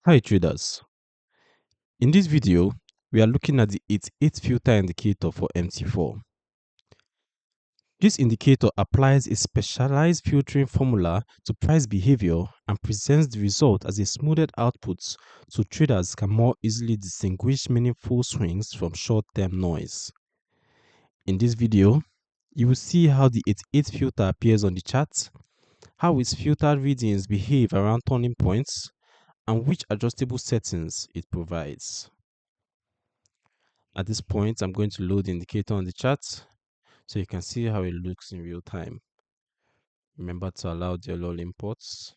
Hi traders, in this video we are looking at the 88 filter indicator for MT4. This indicator applies a specialized filtering formula to price behavior and presents the result as a smoothed output so traders can more easily distinguish meaningful swings from short-term noise. In this video, you will see how the 88 filter appears on the chart, how its filtered readings behave around turning points, and which adjustable settings it provides. At this point, I'm going to load the indicator on the chart so you can see how it looks in real time. Remember to allow the LOL imports.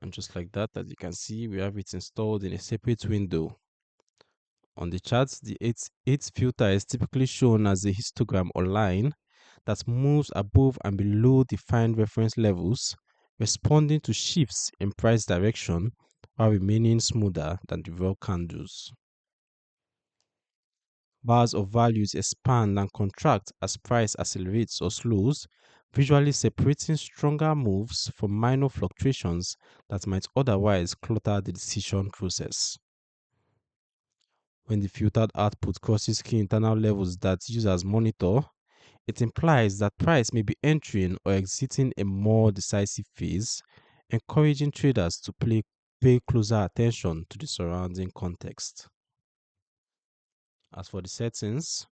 And just like that, as you can see, we have it installed in a separate window. On the charts, the 8 filter is typically shown as a histogram or line that moves above and below defined reference levels, responding to shifts in price direction while remaining smoother than the raw candles. Bars of values expand and contract as price accelerates or slows, visually separating stronger moves from minor fluctuations that might otherwise clutter the decision process. When the filtered output crosses key internal levels that users monitor, it implies that price may be entering or exiting a more decisive phase, encouraging traders to pay closer attention to the surrounding context. As for the settings,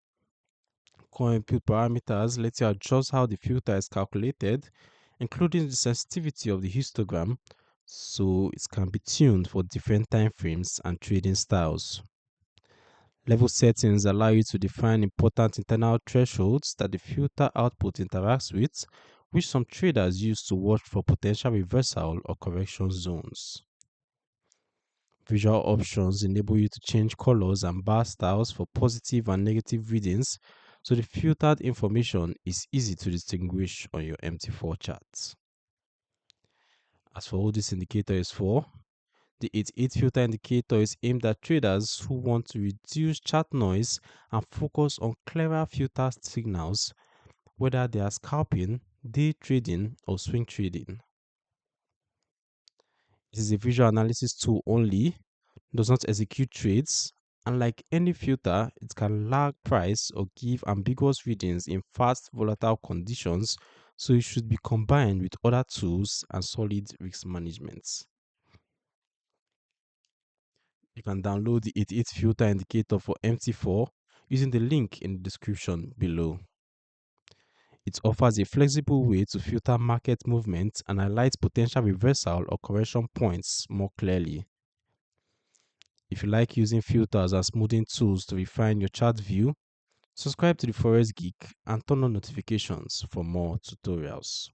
core input parameters let you adjust how the filter is calculated, including the sensitivity of the histogram, so it can be tuned for different time frames and trading styles. Level settings allow you to define important internal thresholds that the filter output interacts with, which some traders use to watch for potential reversal or correction zones. Visual options enable you to change colors and bar styles for positive and negative readings, so the filtered information is easy to distinguish on your MT4 charts. As for what this indicator is for, the 88 filter indicator is aimed at traders who want to reduce chart noise and focus on clearer filter signals, whether they are scalping, day trading, or swing trading. It is a visual analysis tool only, does not execute trades, and like any filter, it can lag price or give ambiguous readings in fast volatile conditions, so it should be combined with other tools and solid risk management. You can download the 88 filter indicator for MT4 using the link in the description below. It offers a flexible way to filter market movement and highlight potential reversal or correction points more clearly. If you like using filters and smoothing tools to refine your chart view, subscribe to the Forex Geek and turn on notifications for more tutorials.